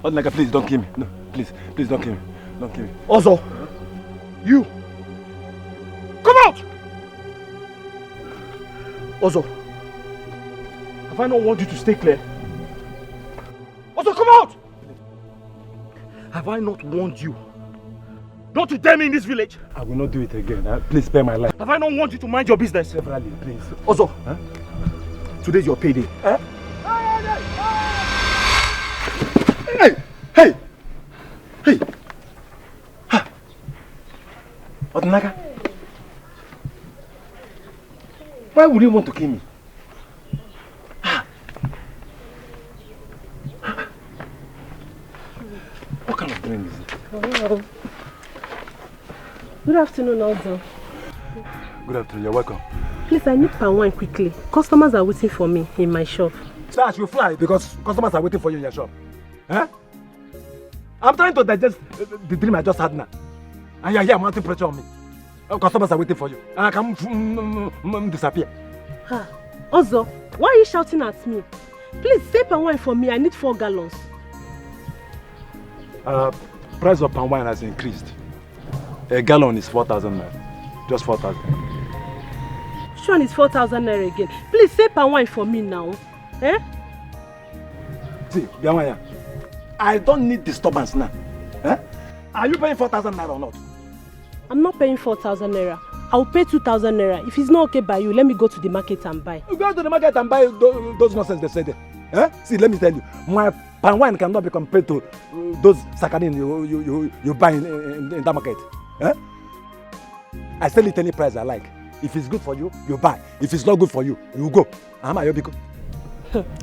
Odnaga, please don't kill me. No, please don't kill me. Don't kill me. Ozo, you, come out! Ozo, have I not warned you to stay clear? Ozo, come out! Have I not warned you not to dare me in this village? I will not do it again. Please spare my life. Have I not warned you to mind your business? Severally, please. Ozo, today's your payday. Hey! Odnaga, why would you want to kill me? What kind of drink is it? Oh. Good afternoon, Ozo. Good afternoon, you're welcome. Please, I need palm wine quickly. Customers are waiting for me in my shop. Stash, you fly because customers are waiting for you in your shop. Huh? I'm trying to digest the dream I just had now. And you're here mounting pressure on me. Customers are waiting for you. And I can disappear. Ozo, why are you shouting at me? Please, say palm wine for me. I need 4 gallons. Price of palm wine has increased. A gallon is 4,000 naira. Just 4,000. Which one is 4,000 naira again? Please, say palm wine for me now. Eh? See, Biamaya, I don't need disturbance now. Eh? Are you paying 4,000 naira or not? I'm not paying 4,000 naira. I'll pay 2,000 naira. If it's not okay by you, let me go to the market and buy. You go to the market and buy those nonsense they say there. Eh? See, let me tell you, my palm wine cannot be compared to those saccharin you buy in that market. Eh? I sell it any price I like. If it's good for you, you buy. If it's not good for you, you go.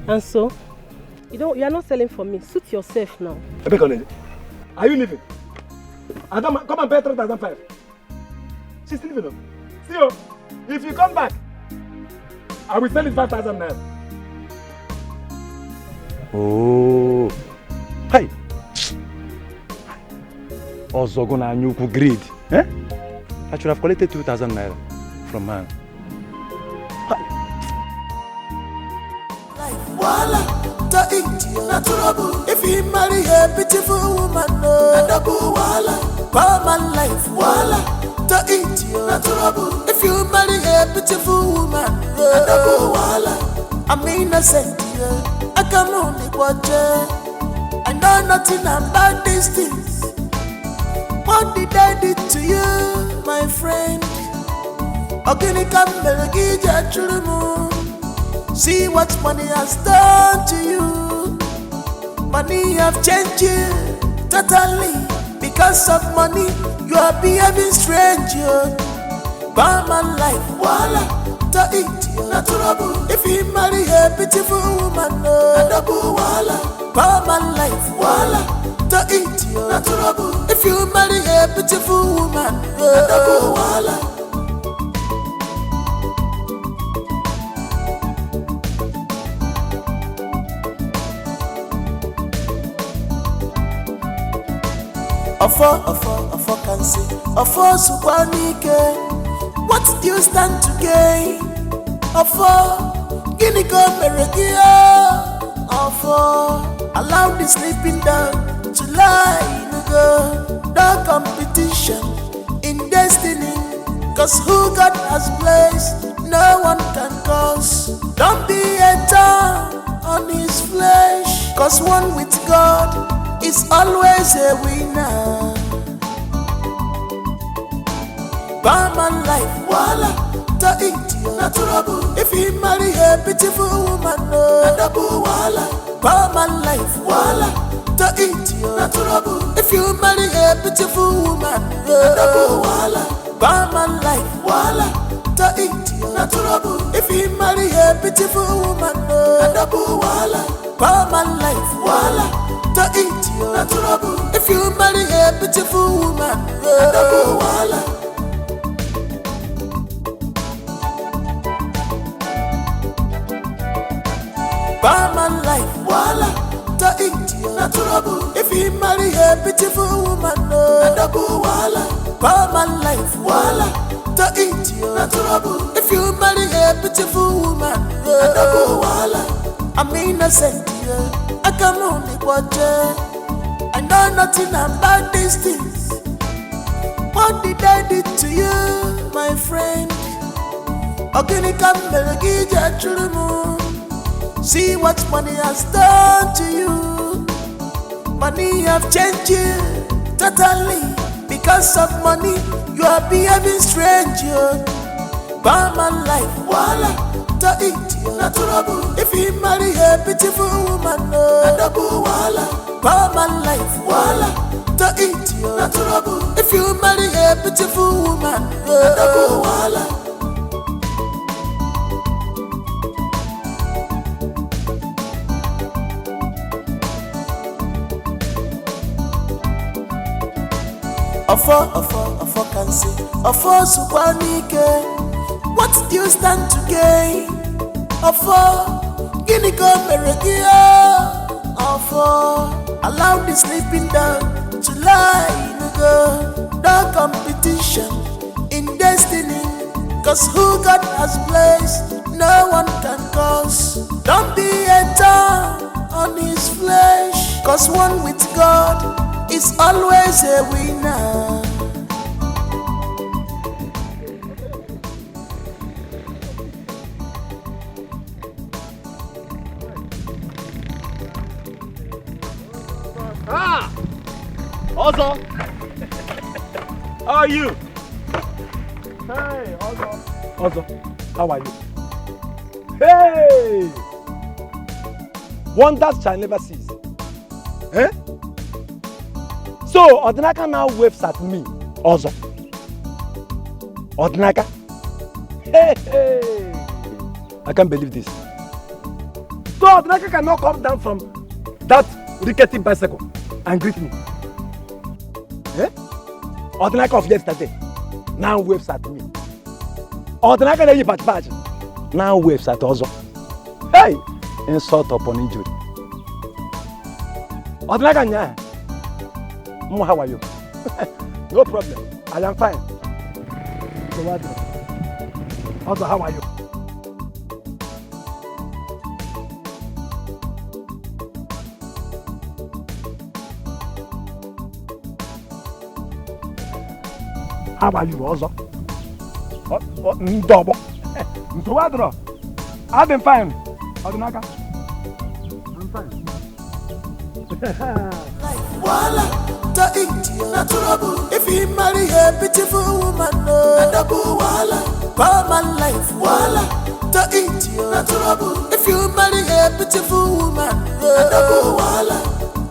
And so? You are not selling for me. Suit yourself now. Are you leaving? Adam, come and pay 3,500. She's still leaving. See you. If you come back, I will sell it 5,000 naira. Oh. Hey. Ozogona Nyuku greed. Eh? I should have collected 2,000 naira from her. If you marry a beautiful woman, no, common life, wala, to eat you, if you marry a beautiful woman, wala, I'm innocent, I can only watch I know nothing about these things. What did I do to you, my friend? See what money has done to you. Money have changed you totally. Because of money, you are behaving strange. Barman life, wala, to eat you. If you marry a beautiful woman, no, wala. Barman life, wala, to eat you. If you marry a beautiful woman, no, wala. Ofo can say, Ofo Subanike, what do you stand to gain? Ofo, Guinea go Meregia. Ofo, allow the sleeping dog to lie in the no competition in destiny. Cause who God has placed, no one can cause. Don't be a thorn on his flesh. Cause one with God is always a winner. Barman life, wala, to eat you. If you marry a beautiful woman, no, wala. Barman life, wala, to eat you. If you marry a beautiful woman, no, wala. Barman life, wala, to eat you. If you marry a beautiful woman, no, wala. wala. Power man life, wala. To eat you, not trouble. If you marry a beautiful woman, double wala. Power man life, wala. To eat you, not trouble. If you marry a beautiful woman, double wala. Power man life, wala. To eat you, not trouble. If you marry a beautiful woman, double wala. I'm innocent, yeah. I can only watch it. I know nothing about these things. What did I do to you, my friend? Organic see what money has done to you. Money have changed you totally. Because of money, you are behaving strange. Buy my life, wala. To eat you, not trouble. If you marry a beautiful woman, double wala. Buy my life, wala. To eat you, not trouble. If you marry a beautiful woman, double wala. Offer can say, offer supanike. What do you stand to gain? Offer, guinea come meregia. Offer, allow the sleeping dog to lie in the no competition in destiny. Cause who God has placed, no one can cause. Don't be a thorn on his flesh. Cause one with God is always a winner. Ozo! How are you? Hey, Ozo, how are you? Hey! Wonders shall never cease. Eh? So, Odinaka now waves at me, Ozo. Odinaka? Hey! I can't believe this. So, Odinaka cannot come down from that rickety bicycle and greet me. Eh? Odinaka of yesterday now waves at me. Odinaka na patch now waves at Ozo. Hey! Insult upon injury. Odinaka nya. How are you? No problem. I am fine. So what? Ozo, how are you? How are you, Ozo? Double. So what? I've been fine. Odinaka. I'm fine. Wala, to eat you, not trouble. If you marry a beautiful woman, double wala. Buy my life, wala. To eat you, not trouble. If you marry a beautiful woman, double wala.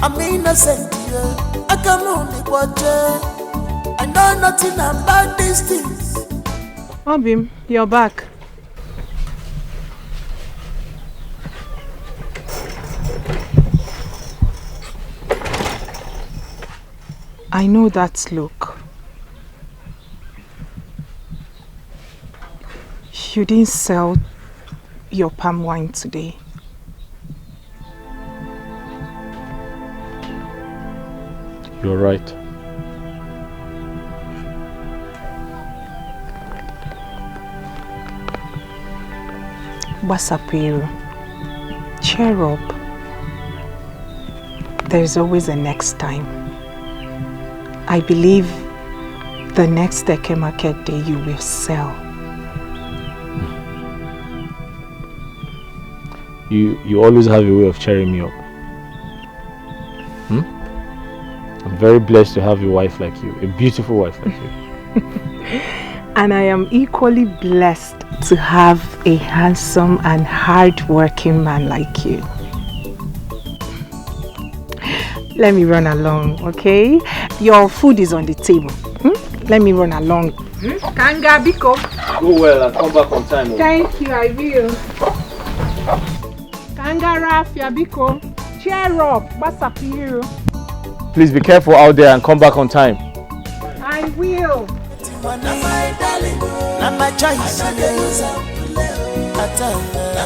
I'm innocent, yeah. I can only watch it. I know nothing about these things. Obim, you're back. I know that look. You didn't sell your palm wine today. You're right. Basapiru, cheer up. There's always a next time. I believe the next Eke market day you will sell. You always have a way of cheering me up. I'm very blessed to have a wife like you, a beautiful wife like you. And I am equally blessed to have a handsome and hard-working man like you. Let me run along, okay? Your food is on the table. Let me run along. Kanga, Bcos. Go well and come back on time. Thank you, I will. Kanga. Kangara Fiabiko. Cheer up, Basapiru. Please be careful out there and come back on time. I will. my darling, na my choice. Na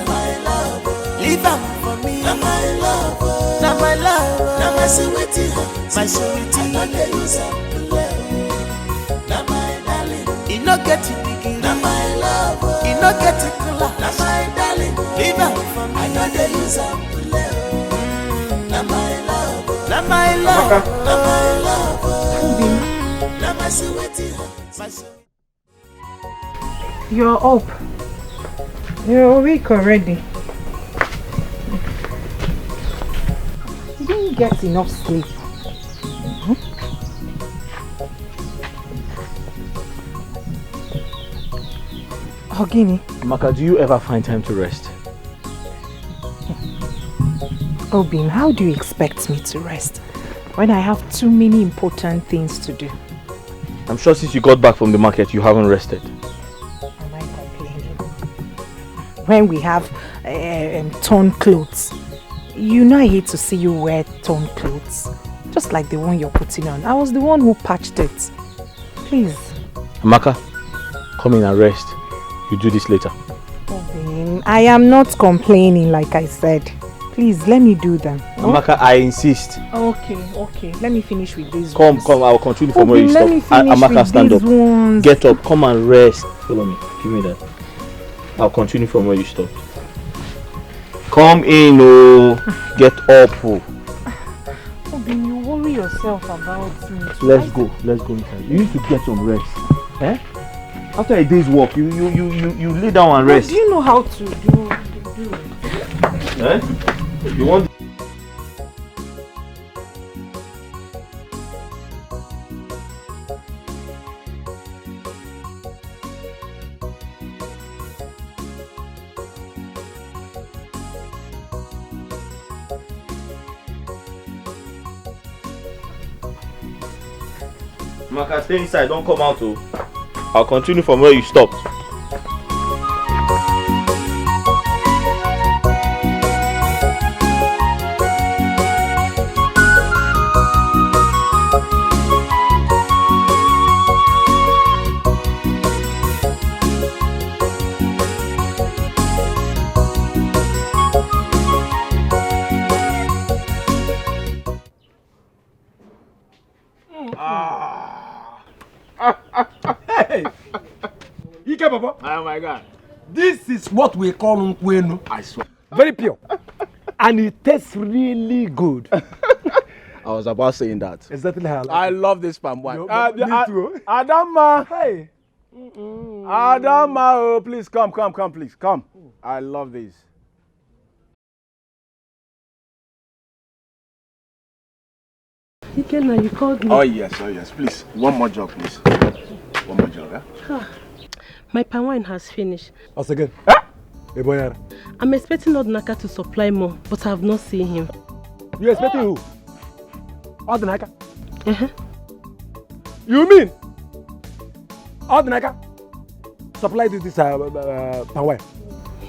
my love, leave am for me. Na my love, na my love, na my sweetie, my sweetie. Na my darling, he no get it big. Na my love, he no get it cool. Na my darling, leave am for me. I know they use am. Na my love, na my love, na my love, na my sweetie, my sweetie. You're up. You're awake already. You didn't get enough sleep. Ogini. Maka, do you ever find time to rest? Obim, how do you expect me to rest when I have too many important things to do? I'm sure since you got back from the market, you haven't rested. Am I complaining? When we have torn clothes, you know I hate to see you wear torn clothes. Just like the one you're putting on. I was the one who patched it. Please. Amaka, come in and rest. You do this later. Obim, I am not complaining like I said. Please, let me do them. Amaka, I insist. Okay. Let me finish with these Come, ones. I'll continue from where you let stop. me finish Amaka, with stand these up. Ones. Get up, come and rest. Follow me. Give me that. I'll continue from where you stopped. Come in, oh. Get up, oh. Obim, you worry yourself about me. Let's go inside. You need to get some rest. Eh? After a day's work, you lay down and rest. Do you know how to do it? Eh? You want? Maka, stay inside, don't come out, oh. I'll continue from where you stopped. Hey! Ike Papa. Oh my God. This is what we call nkwenu. I swear. Very pure. And it tastes really good. I was about saying that. Exactly how I love this palm wine. Me too. Adama. Hey. Adama, oh, please come, please. Come. I love this. Ikenna, you called me. Oh, yes, please. One more job, please. One more job, yeah? My palm wine has finished. Us again. Eboyara. I'm expecting Odinaka to supply more, but I have not seen him. You expecting who? Odinaka? Uh-huh. You mean Odinaka supplied you this palm wine?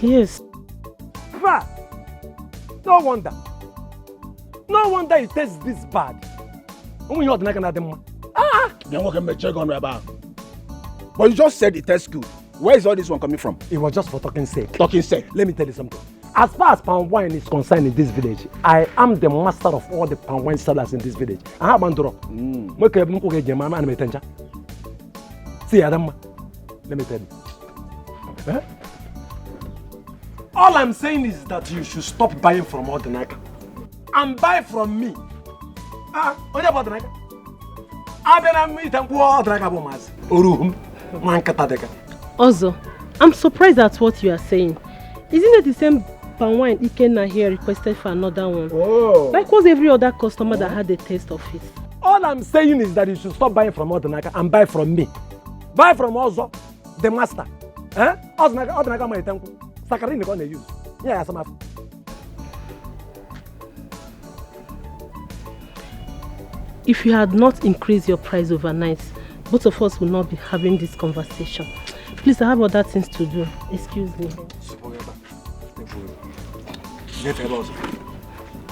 Yes. No wonder it tastes this bad. When you Odinaka na dem. Then what can we check on about? But you just said it tastes good. Where is all this one coming from? It was just for talking sake. Talking sake. Let me tell you something. As far as palm wine is concerned in this village, I am the master of all the palm wine sellers in this village. I have Bandoro. See, Adam, let me tell you. All I'm saying is that you should stop buying from Odinaka and buy from me. What about Odinaka? Also, I'm surprised at what you are saying. Isn't it the same palm wine Ikenna here requested for another one? Oh. Like was every other customer that had a taste of it. All I'm saying is that you should stop buying from Odinaka and buy from me. Buy from Ozo, the master. Odinaka my tanku. Sakarini gonna use. Yeah, some. If you had not increased your price overnight, both of us would not be having this conversation. Please, I have other things to do. Excuse me. Get a boss.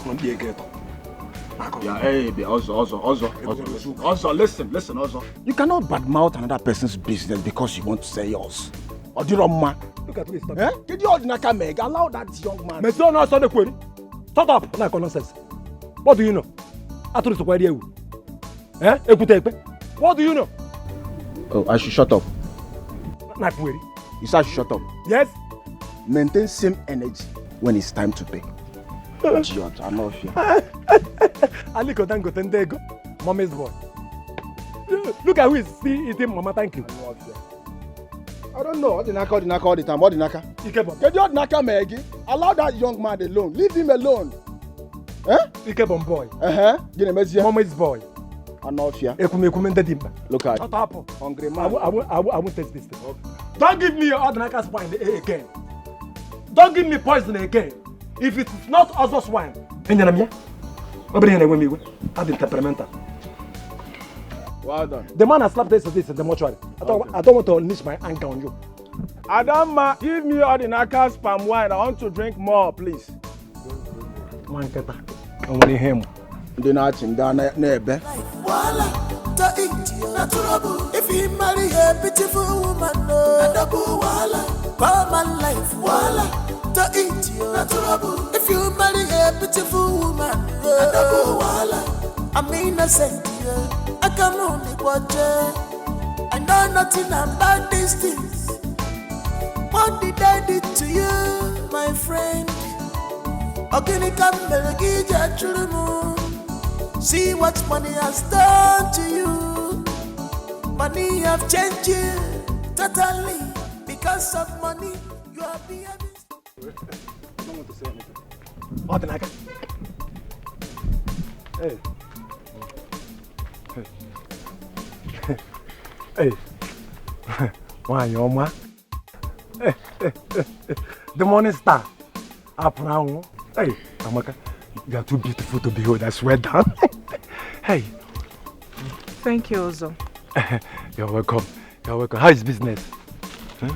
Don't be a ghetto. Yeah, hey, also, listen, also. You cannot badmouth another person's business because you want to say yours. Or do you man? Look at me, stop. Eh? Did you Odinaka Meg allow that young man? Mais non, stop the query. Shut up. Like nonsense. What do you know? I told you to query you. Eh? What do you know? Oh, I should shut up. Like query. You said I should shut up. Yes? Maintain same energy when it's time to pay. Idiot, I love you. Aliko Dango Tendego, mommy's boy. Look at who is still eating Mama, thank you. I love you. I don't know. Odinaka all the time. Odinaka. Ikebom. Get your Odinaka Meg. Allow that young man alone. Leave him alone. Eh? Ikebom boy. Mommy's boy. I love you. Look at shut up. Hungry man. I won't taste this thing. Okay. Don't give me your Odinaka's wine again. Don't give me poison again. If it's not Ozo's wine, I'm temperamental. Well done. The man has slapped this in the mortuary. I don't want to unleash my anger on you. Adama, give me Odinaka's palm wine. I want to drink more, please. Man, keta. I want him. Do not in Dana Nebe. If you marry a beautiful woman, my life, voila. To eat you, if you marry a beautiful woman, I'm innocent, I can only watch her. I know nothing about these things. What did I do to you, my friend? Okay, see what money has done to you. Money have changed you totally. Because of money, you are being. I don't want to say anything. Odinaka. Hey. Hey. Why, your ma? The morning star. Up now. Hey, Amaka. You are too beautiful to behold. I swear down. Hey. Thank you, Ozo. You're welcome. You're welcome. How is business? Huh?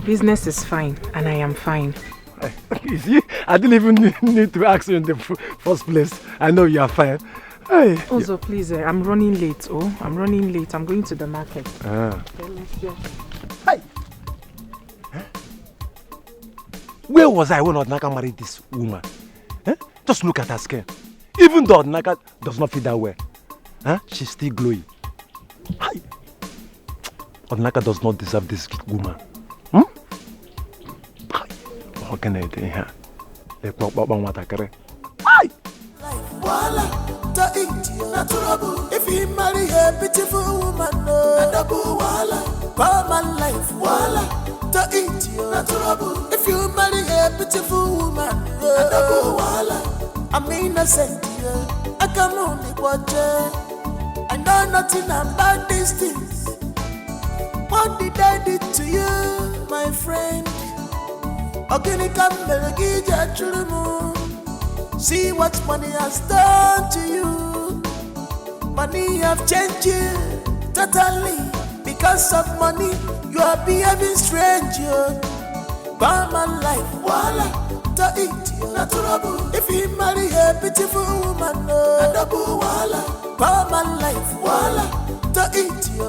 Business is fine, and I am fine. You see, I didn't even need to ask you in the first place. I know you are fine. Hey. Ozo, please, I'm running late. Oh, I'm running late. I'm going to the market. Hey. Huh? Where was I when Odinaka married this woman? Huh? Just look at her skin. Even though Odinaka does not feel that well, huh? She's still glowing. Hi. Odinaka does not deserve this woman. What can I do here? If you marry a beautiful woman, my life, to eat you. If you marry a beautiful woman, I'm innocent, I can only watch her. I know nothing about these things. What did I do to you, my friend? See what money has done to you. Money have changed you totally. Because of money, you are behaving strange. Buy my life, voila, to eat you. If you marry a beautiful woman, buy my life, voila, to eat you.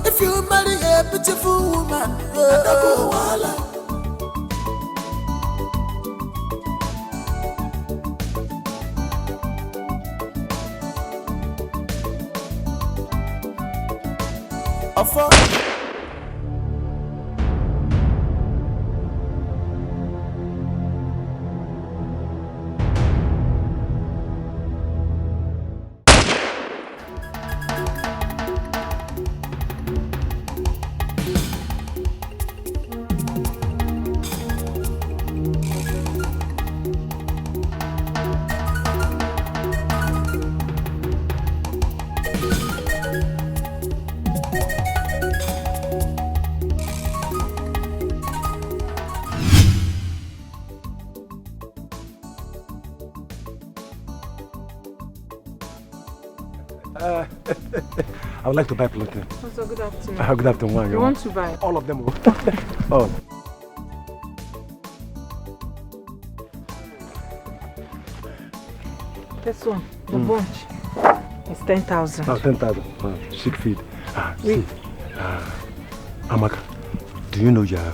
If you marry a beautiful woman, voila. I would like to buy plantain. Also, good afternoon. Good afternoon. You want to buy? All of them. All. This one, the bunch. It's 10,000. Oh, 10,000. Sick feed. See, Amaka, do you know you're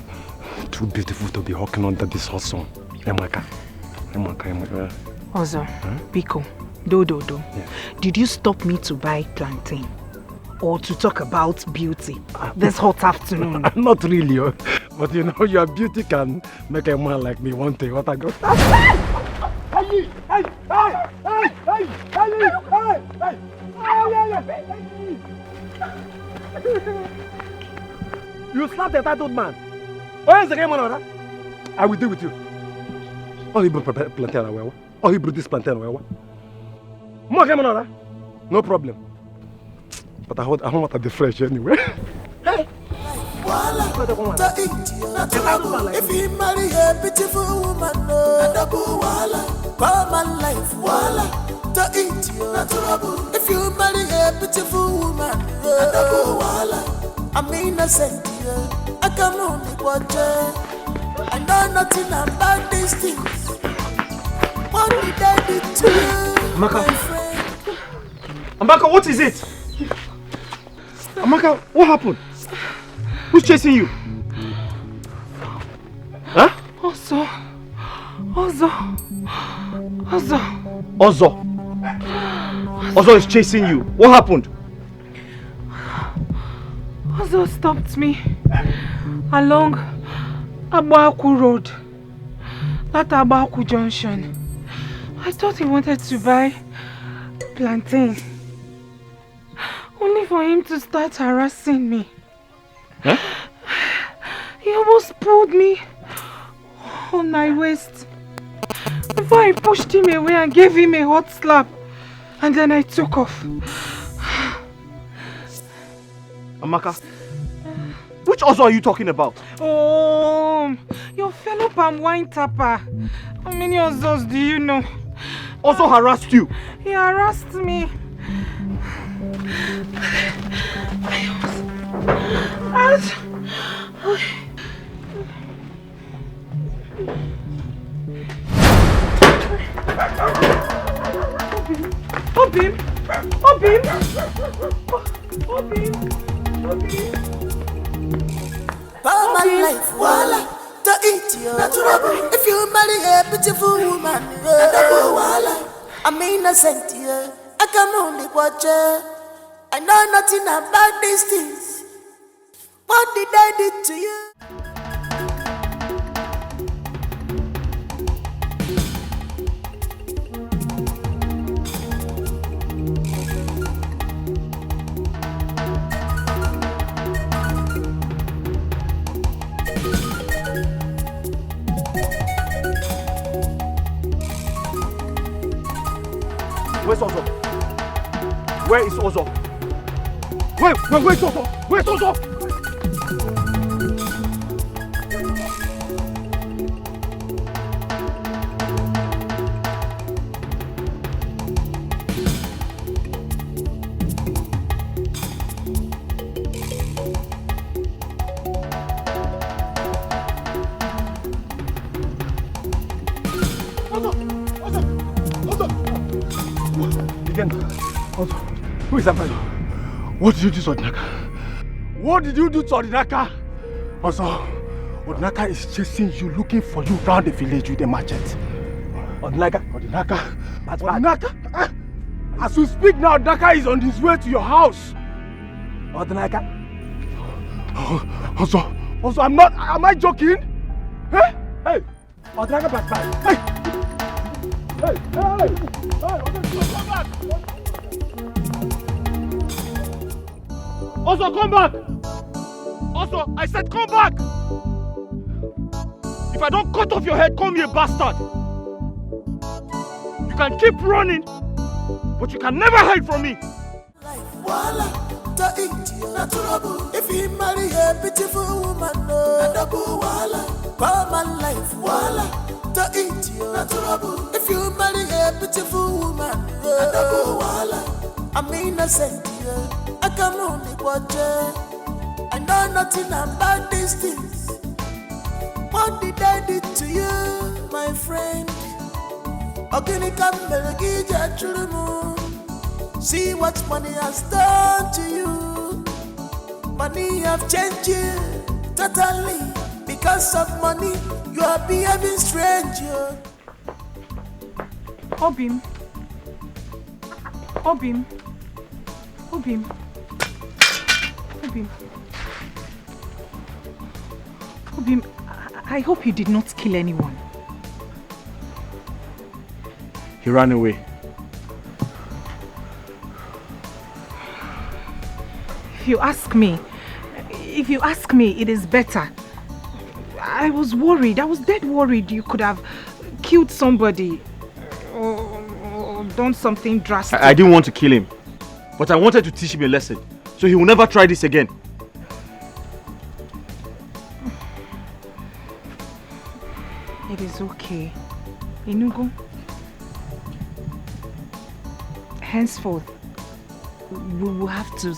too beautiful to be hawking under this hot sun? Amaka. Ozo, Biko, Do. Yeah. Did you stop me to buy plantain? Or to talk about beauty this hot afternoon? Not really, but you know, your beauty can make a man like me one day. What I got? You slapped a tattooed man. Where is the game on? I will deal with you. Oh, you brought plantain away. Oh, you brought this plantain away. More game on? No problem. But I don't want to be fresh anyway. If you marry a beautiful woman, common life, if you marry a beautiful woman, I'm innocent, I can only watch her. I know nothing about these things. What did I do to you, Amaka. my friend? Amaka, what is it? Amaka, what happened? Who's chasing you? Huh? Ozo is chasing you. What happened? Ozo stopped me along Abaku Road, that Abaku Junction. I thought he wanted to buy plantain, only for him to start harassing me. Huh? He almost pulled me on my waist before I pushed him away and gave him a hot slap, and then I took off. Amaka, which Ozo are you talking about? Oh, your fellow palm wine tapper. How many Ozos do you know? Ozo harassed you. He harassed me. Obim. Common life, wala, to eat you. If you marry a beautiful woman, wala, I'm innocent, I can only watch her. I know nothing about these things. What did I do to you? Where's Ozo? Where is Ozo? Where's Ozo? Where's Ozo? Who is that man? What did you do to Odinaka? What did you do to Odinaka? Also, Odinaka is chasing you, looking for you around the village with a machete. Odinaka? As we speak now, Odinaka is on his way to your house. Odinaka? Also, am I joking? Hey! Odinaka, back. Hey! Odinaka, come back! Ozo, come back! Ozo, I said come back! If I don't cut off your head, call me a bastard! You can keep running, but you can never hide from me! If you marry a beautiful woman, common life, if you marry a beautiful woman, I'm innocent, I can only watch her. I know nothing about these things. What did I do to you, my friend? See what money has done to you. Money have changed you totally. Because of money, you are behaving strange. Obim. Obim, I hope you did not kill anyone. He ran away. If you ask me, it is better. I was worried. I was dead worried you could have killed somebody or done something drastic. I didn't want to kill him, but I wanted to teach him a lesson, so he will never try this again. It is okay. Inugo, henceforth, we will have to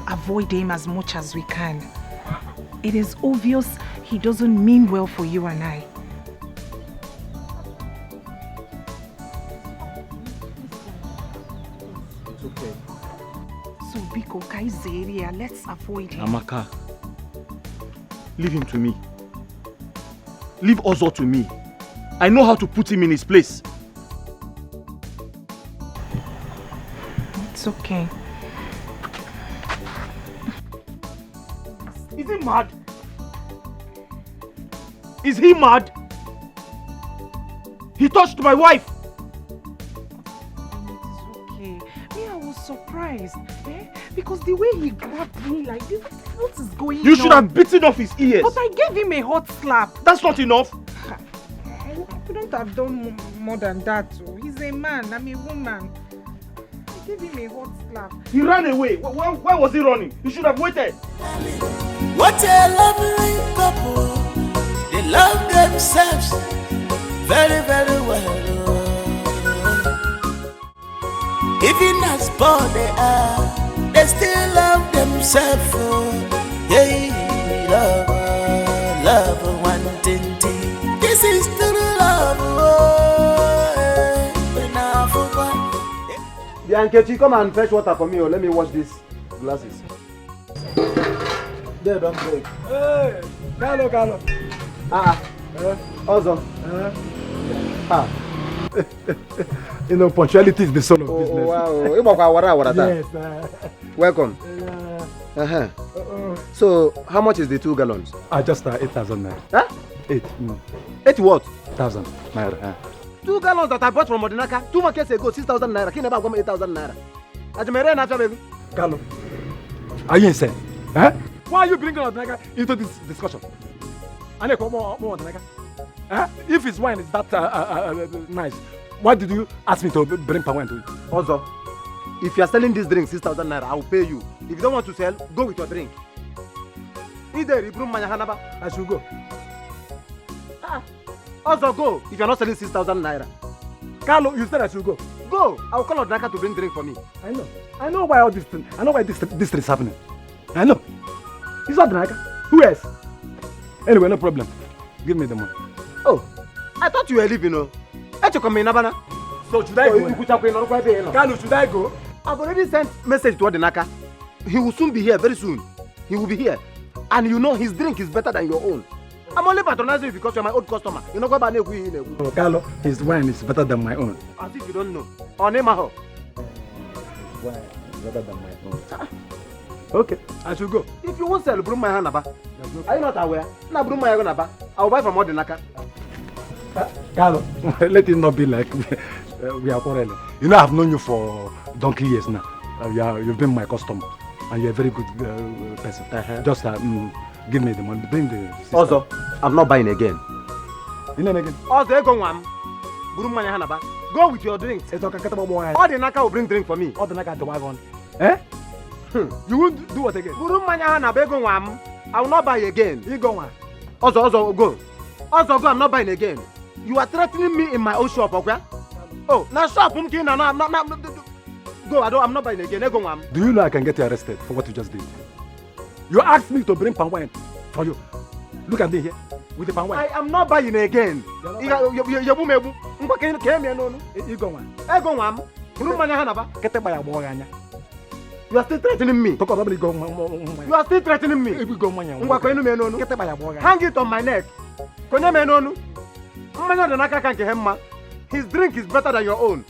avoid him as much as we can. It is obvious he doesn't mean well for you and I. It's okay. So, Biko, Kaizeria, let's avoid him. Amaka, leave him to me. Leave Ozo to me. I know how to put him in his place. It's okay. Is he mad? Is he mad? He touched my wife. It's okay. Me, I was surprised. Because the way he grabbed me like this, what is going on? You should have bitten off his ears. But I gave him a hot slap. That's not enough. I couldn't have done more than that. He's a man, I'm a woman. I gave him a hot slap. He ran away. Why was he running? He should have waited. What a lovely couple. They love themselves very, very well. Even as poor they are, they still love themselves. Hey, love, one thing. This is true love. Bianchechi, come and fetch water for me, or let me wash these glasses. There, don't break. Hey, Carlo. Also. You know, punctuality is the soul of business. Wow. Yes. Welcome. So, how much is the 2 gallons? Just 8,000 naira. Huh? 8. 8 what? 1,000 naira. 2 gallons that I bought from Odinaka 2 months ago, 6,000 naira. He never got me 8,000 naira. Ajimere na baby. Carlo, are you insane? Huh? Why are you bringing Odinaka into this discussion? If his wine is that nice, why did you ask me to bring palm wine to it? Also, if you are selling this drink 6,000 naira, I will pay you. If you don't want to sell, go with your drink. Either you bring Hanaba, I should go. Also go if you are not selling 6,000 naira. Carlo, you said I should go. Go. I will call Odinaka to bring drink for me. I know why all this thing. I know why this thing is happening. I know. It's not Odinaka. Who else? Anyway, no problem. Give me the money. Oh, I thought you were leaving. So should I go? Carlo, should I go? I've already sent message to Odinaka. He will soon be here, very soon. He will be here. And you know his drink is better than your own. I'm only patronizing you because you're my old customer. You know what about Oh, Carlo, his wine is better than my own. As if you don't know. Onemaho. His wine is better than my own. Okay, I should go. If you won't sell, bring my Hanaba. Are you not aware? Now bring my Hanaba. I will buy from Odinaka. Carlo, let it not be like we are quarreling. You know, I've known you for donkey years now. You've been my customer, and you're a very good person. Just give me the money. Bring the sister. Also, I'm not buying again. You know again? Also, go with your drinks. Odinaka will bring drink for me. Odinaka the wagon. Eh? You won't do what again? I will not buy again. You go on. Also, go. Also, go. I'm not buying again. You are threatening me in my own shop, okay? Oh, now shop. Go. I'm not buying again. Do you know I can get you arrested for what you just did? You asked me to bring palm wine for you. Look at me here. with the palm wine. I am not buying again. You are still threatening me. You are still threatening me. Hang it on my neck. His drink is better than your own.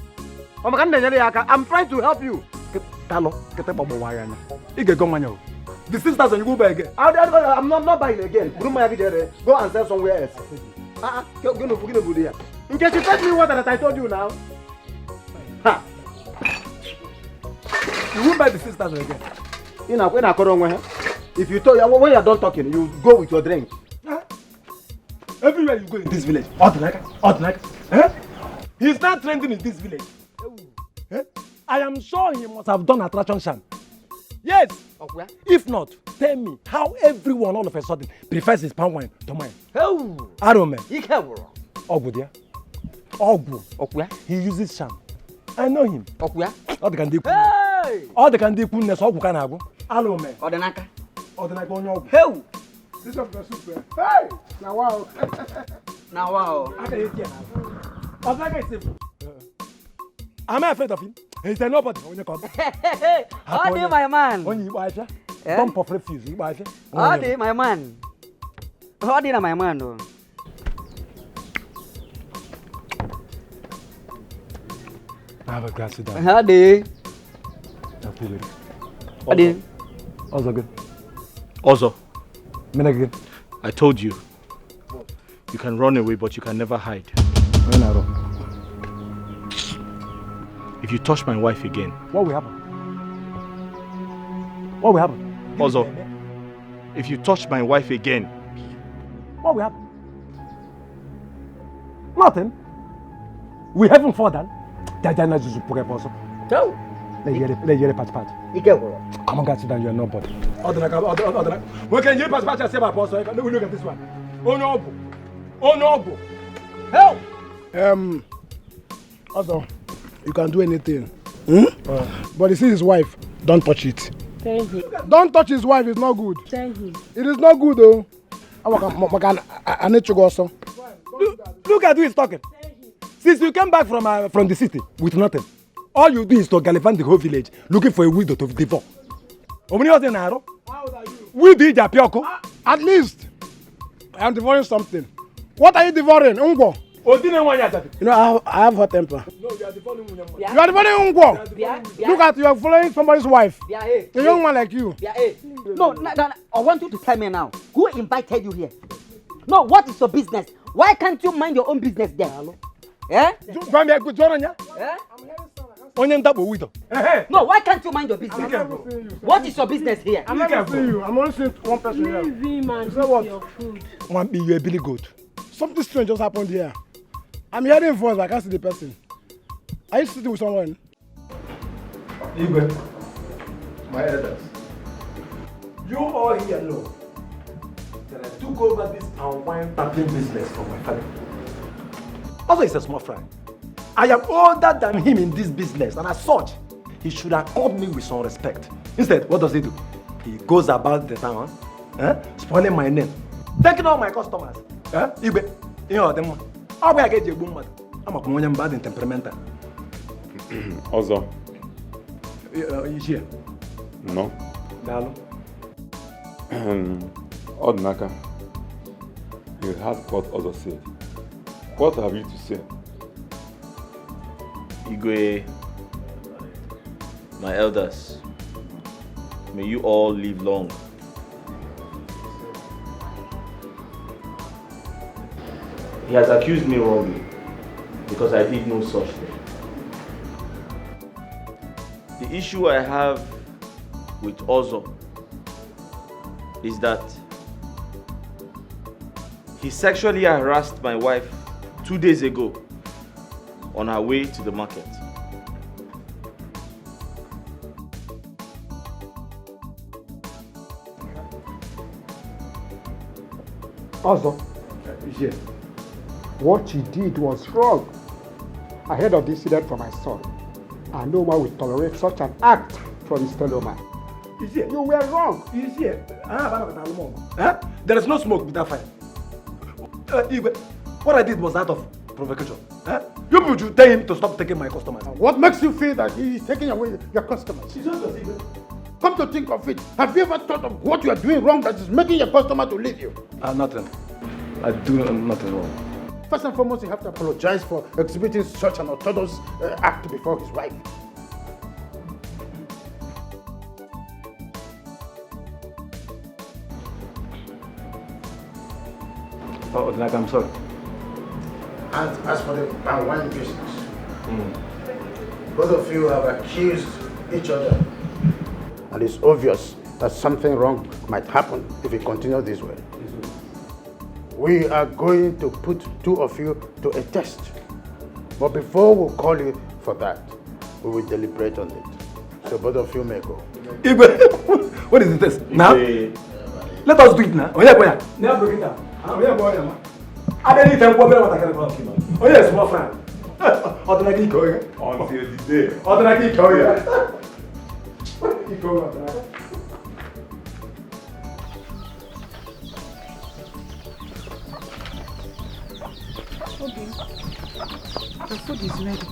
I'm trying to help you. The sisters and you go back again. I'm not buying again. Go and sell somewhere else. In case you tell me what I told you now. Ha. You won't buy the sisters again. If you when you are done talking, you go with your drink. Huh? Everywhere you go in this village, he's not trending in this village. I am sure he must have done attraction sham. Yes. Okay. If not, tell me how everyone all of a sudden prefers his palm wine to mine. Oh. I don't know. Ogu there. Ogu. Okay. He uses sham. I know him. Okay. All the candy. Hey. All the candy coolness. Ogu can have. I know me. Odenaka. Odenaka on your. Hey. This is the super. Hey. Now wow. Now wow. Am I afraid of him? He said nobody when you come. How do my man? When you wife, dump of refuse, you wife. How do my man? How do my man? Have a glass of that. How do? How do? Also good. Also, Again. I told you, you can run away, but you can never hide. When I run. If you touch my wife again, what will happen? What will happen? Also, if you touch my wife again, what will happen? Nothing. We haven't fallen. Jajana Zuzu Pokeposo. Go. Let you pat. Come on, guys, sit down. You are nobody. Where can you pass patch and say my boss? Look at this one. Oh no. Help! Also, you can do anything. But you see his wife, don't touch it. Thank you. Don't touch his wife, it's not good. Thank you. It is not good though. I need to go also. Look at who is talking. Since you came back from the city with nothing, all you do is to gallivant the whole village looking for a widow to divorce. How old are you? We did Japioko. At least, I am devouring something. What are you devouring? Ungo. You know, I have hot temper. No, you are devouring Ungo. You are devouring Ungo. Look at you are following somebody's wife. A young man like you. No, I want you to tell me now. Who invited you here? No, what is your business? Why can't you mind your own business there? Eh? No, why can't you mind your business? What is your business here? I'm never seeing you. I'm only seeing one person here. Leave him and say what? your food. you a billy goat. Something strange just happened here. I'm hearing voice, but I can't see the person. Are you sitting with someone? Igwe, My elders. you all here know that I took over this palm wine tapping business from my father. Also, he's a small fry. I am older than him in this business, and as such, he should have called me with some respect. Instead, what does he do? He goes about the town, spoiling my name, taking all my customers. Igwe, you know them. How will I get you boom? I'm a communion bad and temperamental. Also. You here? No. Dalo. Odnaka, you heard what others said. What have you to say? Igwe, my elders, may you all live long. He has accused me wrongly because I did no such thing. The issue I have with Ozo is that he sexually harassed my wife 2 days ago on her way to the market. Also, yes. What she did was wrong. I heard of this incident from my son. And no one will tolerate such an act from his fellow man. You were wrong. There is no smoke without fire. Igwe, what I did was out of provocation. You people should tell him to stop taking my customers. What makes you feel that he is taking away your customers? Come to think of it, have you ever thought of what you are doing wrong that is making your customer to leave you? Nothing. I do nothing wrong. First and foremost, you have to apologize for exhibiting such an orthodox act before his wife. Oh, like I'm sorry. And as for the palm wine business, both of you have accused each other. And it's obvious that something wrong might happen if we continue this way. We are going to put two of you to a test. But before we call you for that, we will deliberate on it. So both of you may go. Igwe, what is the test? Now? Let us do it now. Oh yeah, boy. Now break it down. Oh yeah, boy. I don't need to go what I can about him. Oh yes, my friend. Automatically go here. Until the day. Automatically go here. You go automatically. Okay. The food is ready.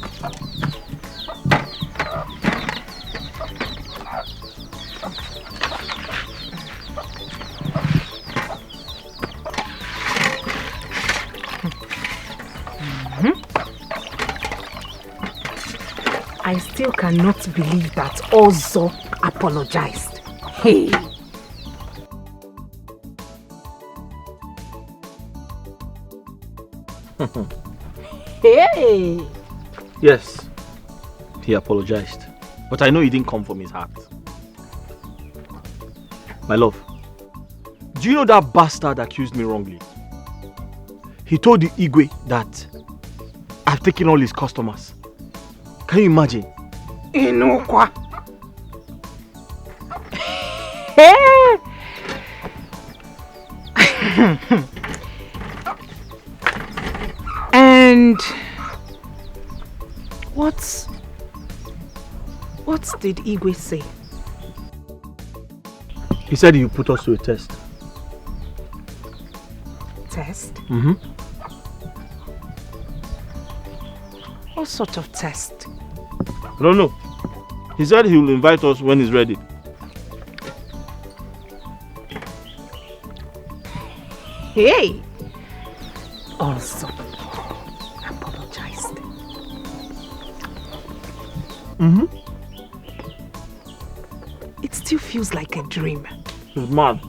I still cannot believe that Ozo apologized. Hey! Hey! Yes, he apologized. But I know he didn't come from his heart. My love, do you know that bastard accused me wrongly? He told the Igwe that I've taken all his customers. Can you imagine? Inokwa. Hey! And what did Igwe say? He said he would put us to a test. Test? Mm-hmm. What sort of test? I don't know. He said he will invite us when he's ready. Hey! Also apologized. Mm-hmm. It still feels like a dream. He's mad.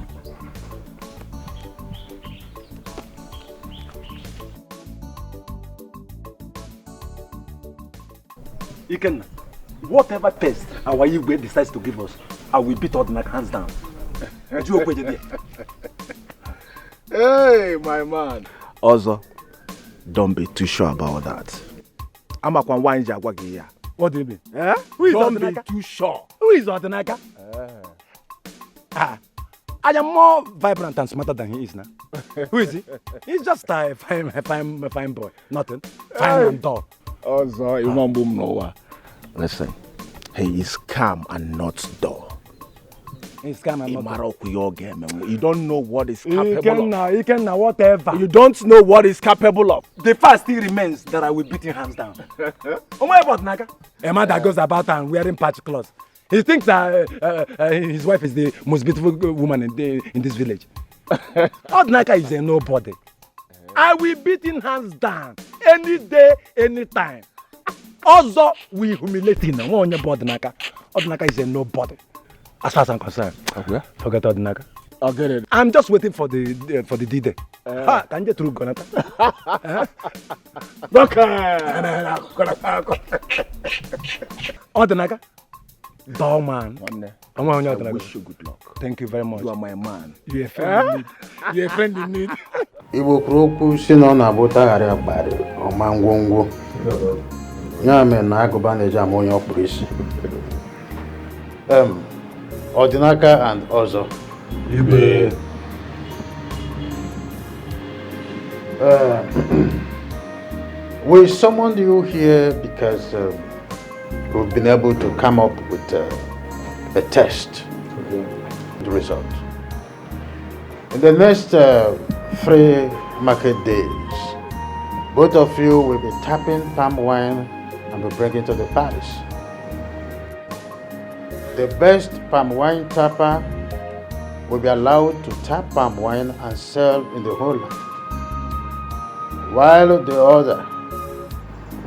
Iken, whatever test our Igwe decides to give us, I will beat Odinaka hands down. Hey, my man. Also, don't be too sure about that. I'm a one here. What do you mean? Who is Don't Odinaka? be too sure. Who is Odinaka? I am more vibrant and smarter than he is now. Who is he? He's just a fine boy. Nothing. Fine and dull. Also, you won't boom nowhere. Listen, he is calm and not dull. He's calm and not dull. You don't know what is capable of. He can now, whatever. You don't know what is capable of. The fact still remains that I will beat him hands down. Oh my God, Naga. A man that goes about and wearing patch clothes. He thinks that his wife is the most beautiful woman in this village. Odinaka is a nobody. I will beat him hands down any day, anytime. Also, we humiliate him. Odinaka is a nobody. As far as I'm concerned, okay. Forget Odinaka. I'll get it. I'm just waiting for the D-Day. Can you through Gonata? Odinaka. Dull man. I wish you good luck. Thank you very much. You are my man. You're a friend in need. You're a friend in need. Igbo kwuru okwu si na ọ na-abụtagharị akparị ọma ngwongwo. Ya mere na agụba na-eji ama onye ọ kpụrụ isi. Odinaka and Ozo. Igwe. We summoned you here because we've been able to come up with a test. The result. In the next 3 market days. Both of you will be tapping palm wine and be bringing to the palace. The best palm wine tapper will be allowed to tap palm wine and sell in the whole land, while the other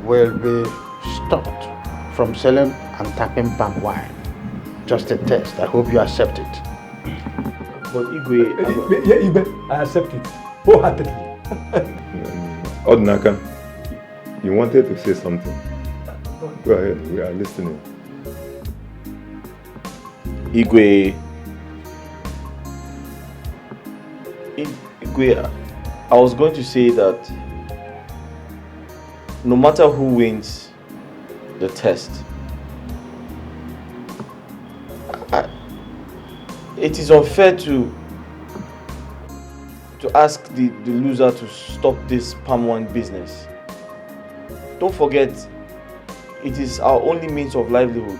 will be stopped from selling and tapping palm wine. Just a test. I hope you accept it. But Igwe... Yeah, Igwe, I accept it wholeheartedly. Odnaka, you wanted to say something. Go ahead, we are listening. Igwe, I was going to say that no matter who wins the test, it is unfair to ask the loser to stop this palm wine business. Don't forget, it is our only means of livelihood.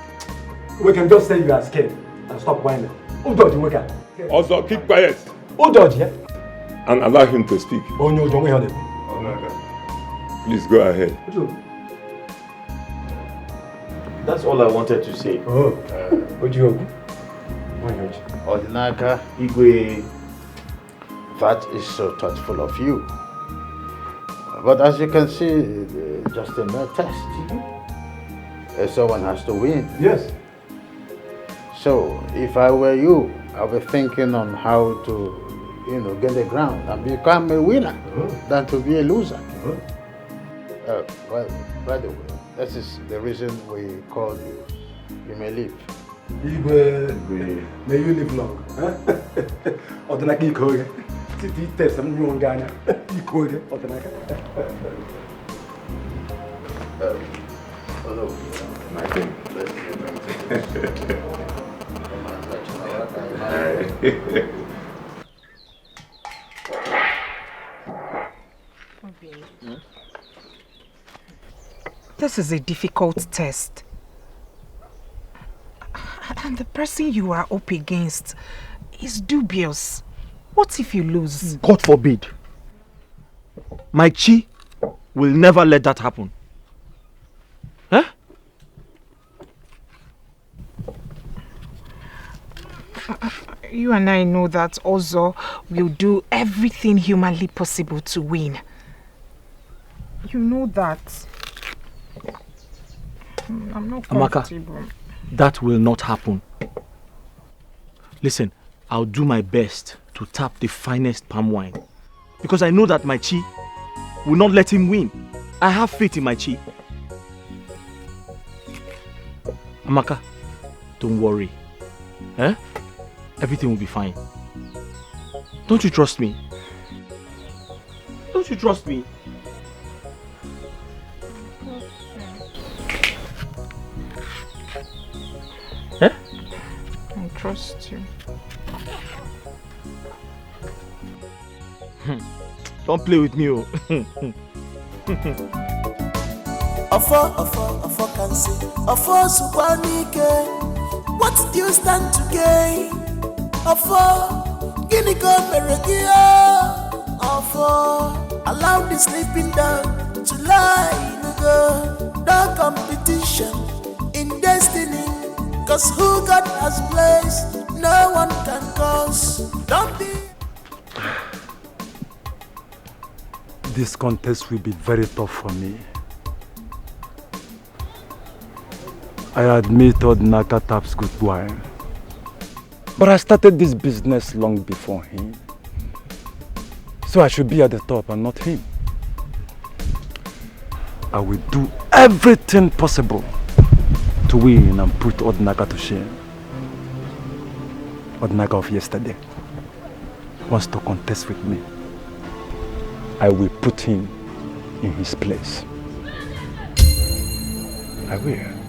We can just say you are scared and stop whining. Who told you we can? Also, keep quiet. Who told you? And allow him to speak. Oh no, don't hear them. Please go ahead. That's all I wanted to say. Oh, what you Odinaka, Igwe, that is so thoughtful of you. But as you can see, just a mere test. Someone has to win. Yes. So, if I were you, I would be thinking on how to, get the ground and become a winner than to be a loser. Well, by the way, this is the reason we called you. You may leave. Igwe, may you live long. Odinaka Ikoge. Titi test some new Ghana. Ikoge, Odinaka. Hello. My thing. This is a difficult test. And the person you are up against is dubious. What if you lose? God forbid. My Chi will never let that happen. Huh? You and I know that Ozo will do everything humanly possible to win. You know that. I'm not comfortable. Amaka, that will not happen. Listen, I'll do my best to tap the finest palm wine. Because I know that my Chi will not let him win. I have faith in my Chi. Amaka, don't worry. Eh? Everything will be fine. Don't you trust me? Don't you trust me? Eh? I trust you. Don't play with me, oh. Afo can say, Afo Subanike, what do you stand to gain? Afo, Guinea go Meregia. Afo, allow the sleeping dog to lie in the competition in destiny. Cause who God has placed, no one can cause. Don't be. This contest will be very tough for me. I admit Odinaka taps good wine. But I started this business long before him. So I should be at the top and not him. I will do everything possible to win and put Odinaka to shame. Odinaka of yesterday wants to contest with me. I will put him in his place. I will.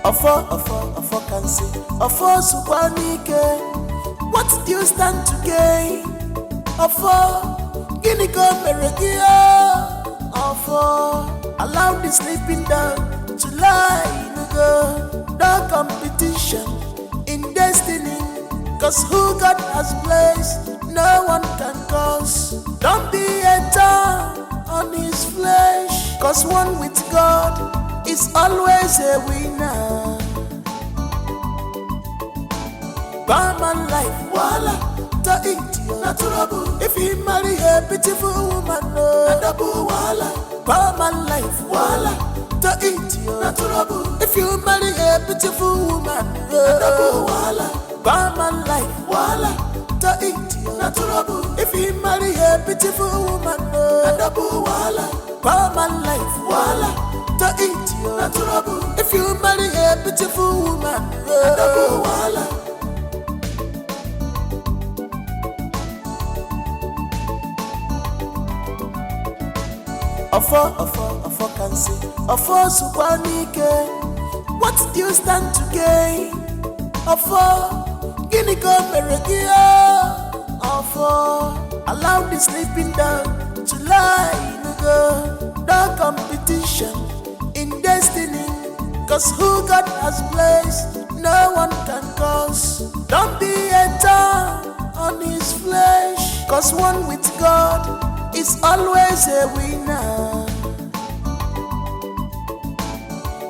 Afo can say, Afo Subanike, what do you stand to gain? Afo, Guinea go Meregia. Afo, allow the sleeping dog to lie in the competition in the destiny. Cause who God has placed, no one can cause. Don't be a thorn on his flesh. Cause one with God is always a winner. Barman life, voila, to eat you, natural. If he marry a beautiful woman, no, double voila. Barman life, voila, to eat you, natural. If you marry a beautiful woman, no, double voila. Barman life, voila, to eat you, natural. If he marry a beautiful woman, no, double voila. Barman life, voila, to eat you, natural. If you marry a beautiful woman, no, double voila. Ofo can say, Ofo Subanike, what do you stand to gain? Ofo, Guinea go Meregia. Ofo, allow the sleeping dog to lie in go. No competition in destiny, cause who God has placed, no one can cause. Don't be a thorn on his flesh, cause one with God is always a winner.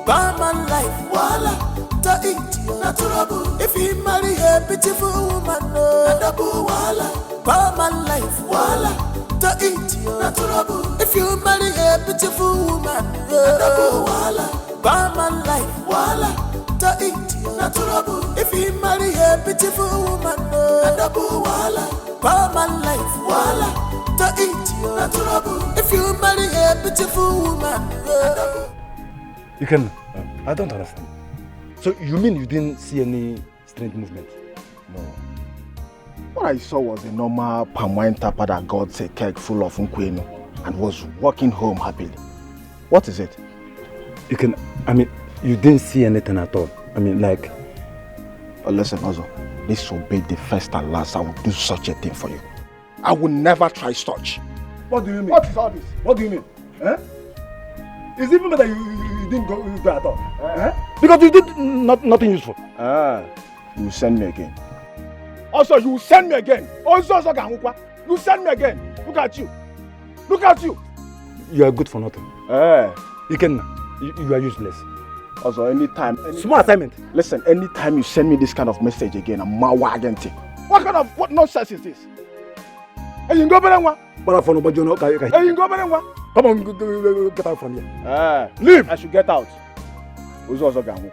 Barman life, voila, to eat you, natural. If he marry a beautiful woman, no, double voila. Barman life, voila, to eat you, natural. If you marry a beautiful woman, no, double voila. Barman life, voila, to eat you, natural. If he marry a beautiful woman, no, double voila. Barman life, voila, to eat you, natural. If you marry a beautiful woman, You can. I don't understand. So you mean you didn't see any strange movement? No. What I saw was a normal palm wine tapper that got a keg full of unkwenu and was walking home happily. What is it? You can. I mean, you didn't see anything at all. I mean, like. Listen, Ozo. This will be the first and last I will do such a thing for you. I will never try such. What do you mean? What is all this? What do you mean? Eh? It's even better you didn't go at all. Eh? Because you did nothing useful. You will send me again. Also, you will send me again. Also, you send me again. Look at you. Look at you. You are good for nothing. You can. You are useless. Also, anytime. Small assignment. Listen, anytime you send me this kind of message again, I'm mawagente. What nonsense is this? Hey, you go better one. But for nobody, you know. Hey, you go better one. Come on, get out from here. Leave. I should get out. Who's also going? You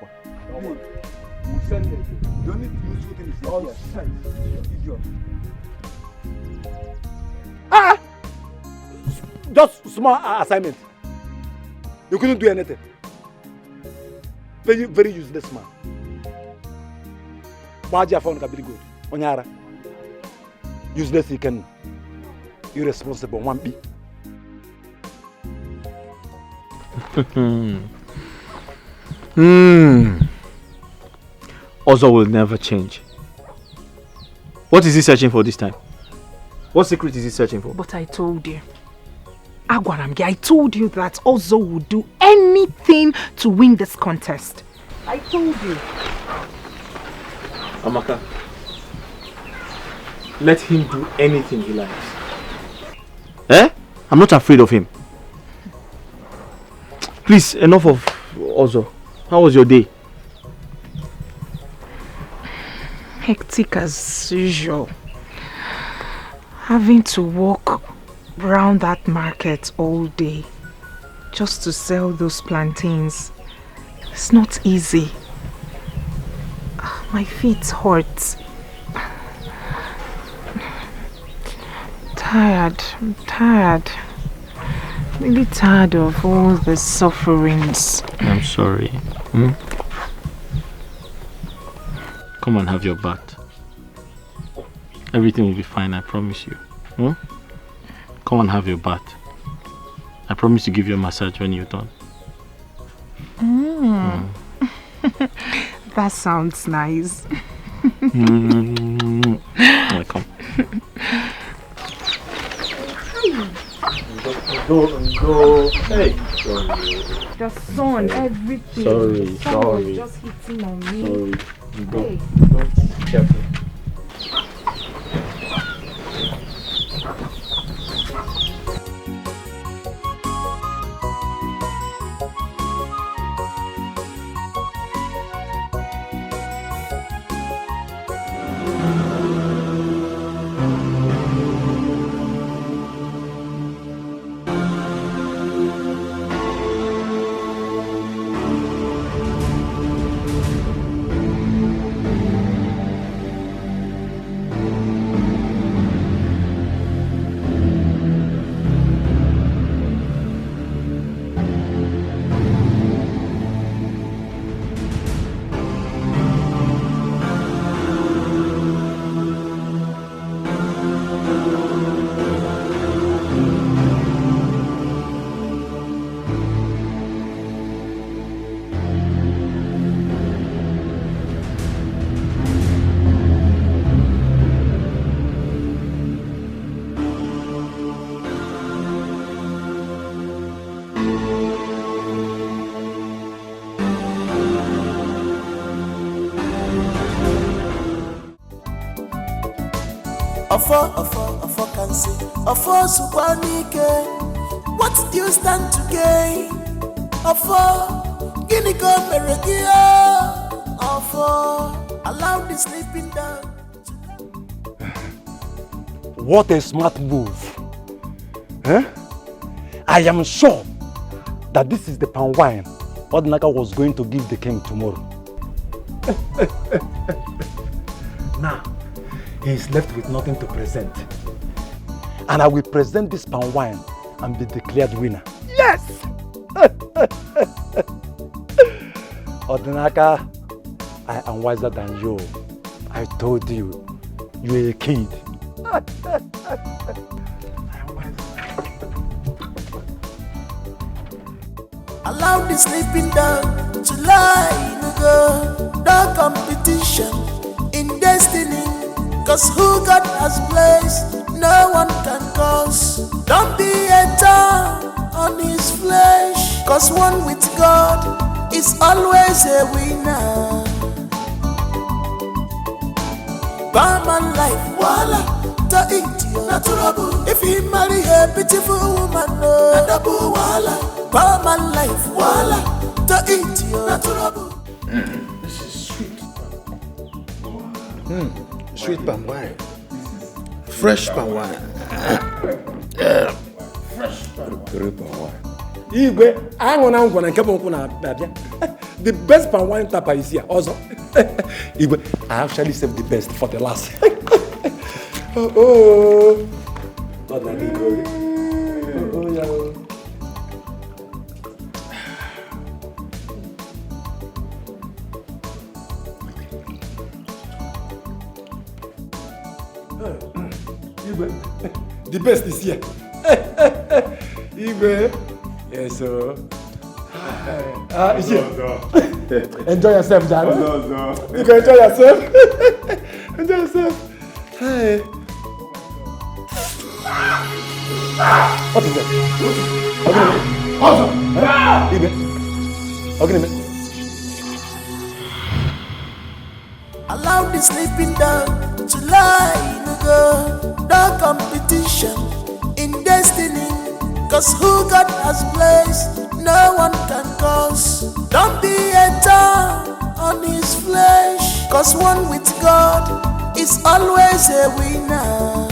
send me. You don't need to use something. Nonsense. Idiot. Just small assignment. You couldn't do anything. Very, very useless man. Baja found very good. Onyara. Useless you can. Irresponsible one B. Ozo will never change. What is he searching for this time? What secret is he searching for? But I told you. Agwaramgi, I told you that Ozo would do anything to win this contest. I told you. Amaka, let him do anything he likes. I'm not afraid of him. Please, enough of Ozo. How was your day? Hectic as usual. Having to walk around that market all day just to sell those plantains. It's not easy. My feet hurt. I'm tired. Really tired of all the sufferings. I'm sorry. Come and have your bath. Everything will be fine, I promise you. Come and have your bath. I promise to give you a massage when you're done. That sounds nice. Welcome. Go. Hey. Sorry. The sun, everything. Sorry. The sun was just hitting on me. Sorry. Go. Hey. careful. Ofo can say, Ofo Subanike, what do you stand to gain? Ofo, Guinea go Meregia, Ofo, allow the sleeping down. What a smart move. Huh? I am sure that this is the palm wine Odinaka was going to give the king tomorrow. Now, he is left with nothing to present. And I will present this palm wine and be declared winner. Yes! Odinaka, I am wiser than you. I told you, you are a kid. Allow the sleeping dog to lie in go. No competition in destiny. Cause who God has placed, no one can cause. Don't be a thorn on his flesh. Cause one with God is always a winner. Barman life, voila, to eat you, natural. If he marry a beautiful woman, no, double voila. Barman life, voila, to eat you, natural. This is sweet. Sweet palm wine. Fresh palm wine. Fresh palm wine. Igwe, I'm going to the best palm wine tapper is here also. Igwe, I actually saved the best for the last. Oh. Not like Igwe. Oh, yeah. The best is here. Igwe. Yes, sir. It's here. Enjoy yourself, darling. You can enjoy yourself. Enjoy yourself. Hi. What is that? Igwe. Allow the sleeping dog to lie in go. No competition in destiny. Cause who God has placed, no one can cause. Don't be a thorn on his flesh. Cause one with God is always a winner.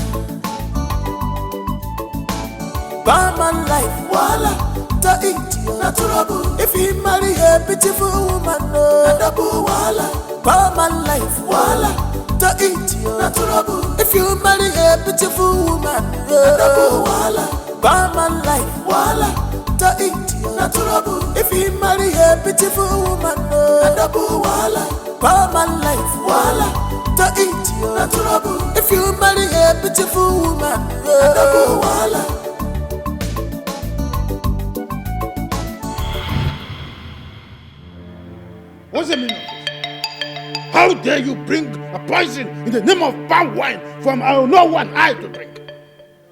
Barman life, voila, to eat you, natural. If he marry a beautiful woman, no, double voila. Barman life, voila, to eat you, natural. If you marry a beautiful woman, no, double voila. Barman life, voila, to eat you, natural. If you marry a beautiful woman, no, double voila. Barman life, voila, to eat you, natural. If you marry a beautiful woman, no, double voila. What's the meaning of this? How dare you bring a poison in the name of palm wine from I don't know one eye to drink?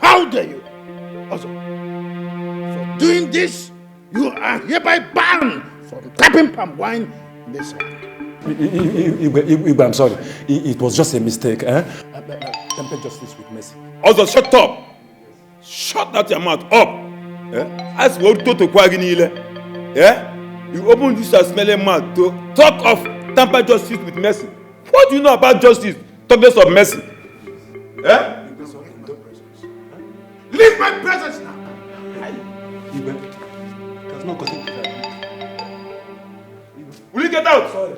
How dare you? Also, for doing this, you are hereby banned from tapping palm wine in this land. Igwe, I'm sorry. It was just a mistake. Temper justice with mercy. Also, shut up! Shut that your mouth up! As what to Quaginile. You open this smelling mouth to talk of temper justice with mercy. What do you know about justice? Talk less of mercy. Leave my presence now! Igwe, there's no gossip. Will you get out? Sorry.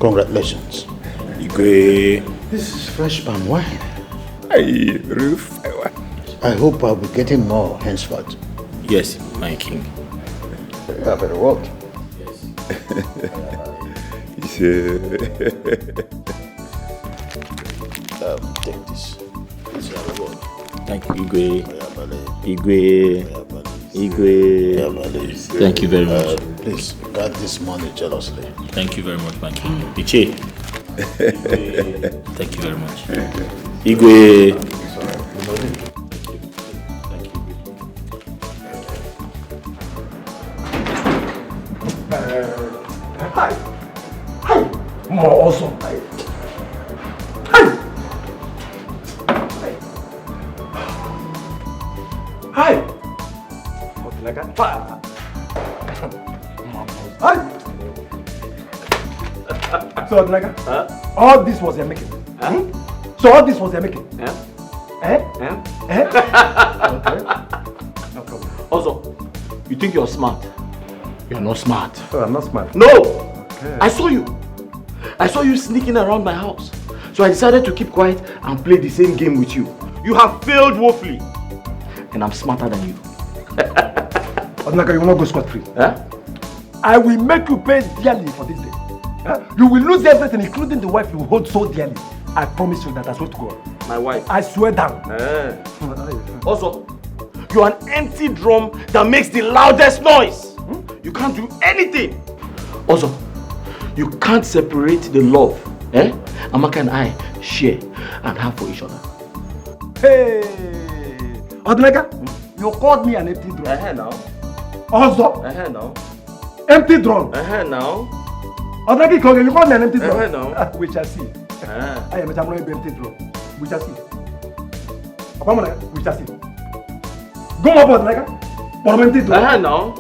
Congratulations. Igwe. This is fresh palm wine. Roof. I hope I'll be getting more henceforth. Yes, my king. You have better work. Take this. This is our reward. Thank you, Igwe. Thank you very much. Please guard this money jealously. Thank you very much, my king. Iche. Thank you very much. Igwe. Hi. More awesome. Hi. So, Odinaga, all this was your making. So all this was your making. Okay. No problem. Also, you think you're smart? You're not smart. Oh, I'm not smart. No! Okay. I saw you. I saw you sneaking around my house. So I decided to keep quiet and play the same game with you. You have failed woefully. And I'm smarter than you. Odinaga, you will not go scot-free. I will make you pay dearly for this day. You will lose everything, including the wife you hold so dearly. I promise you that. I swear to God. My wife? I swear down. Also, you're an empty drum that makes the loudest noise. You can't do anything. Also, you can't separate the love Amaka and I share and have for each other. Hey! Odinaga, you called me an empty drum. Now. Also? Now. Empty drum. Now. Odinaga, you called me an empty drum. Now. We shall see. I am a empty drum. We shall see. We shall see. Go up, Odinaga. For an empty drum. Now.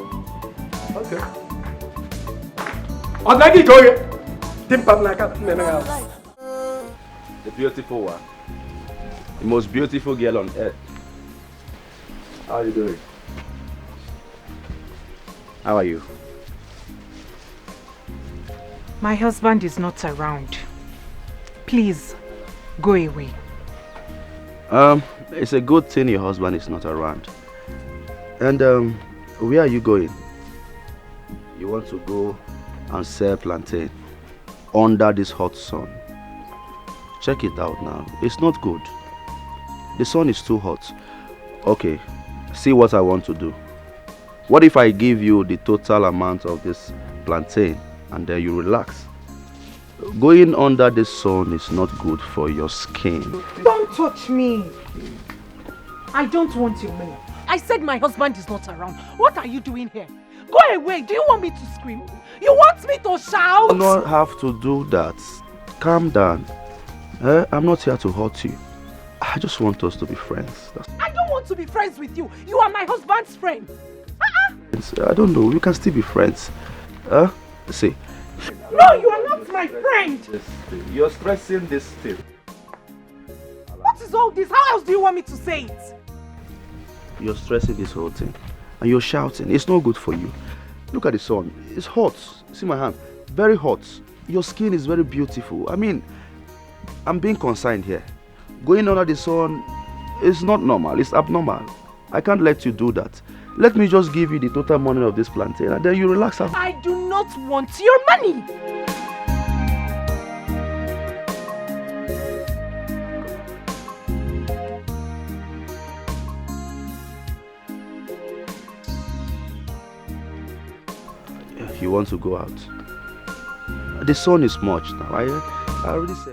Okay. Odinaga, go here. The beautiful one. The most beautiful girl on earth. How are you doing? How are you? My husband is not around. Please, go away. It's a good thing your husband is not around. And where are you going? You want to go and sell plantain under this hot sun. Check it out now. It's not good. The sun is too hot. Okay, see what I want to do. What if I give you the total amount of this plantain and then you relax? Going under the sun is not good for your skin. Don't touch me. I don't want your money. I said my husband is not around. What are you doing here? Go away. Do you want me to scream? You want me to shout? You don't have to do that. Calm down. I'm not here to hurt you. I just want us to be friends. I don't want to be friends with you. You are my husband's friend. I don't know. We can still be friends. See. No, you are not my friend. You're stressing this thing. What is all this? How else do you want me to say it? You're stressing this whole thing. And you're shouting. It's not good for you. Look at the sun. It's hot. See my hand. Very hot. Your skin is very beautiful. I mean, I'm being concerned here. Going under the sun is not normal. It's abnormal. I can't let you do that. Let me just give you the total money of this plantain and then you relax. I do not want your money. You want to go out? The sun is much now. I already said.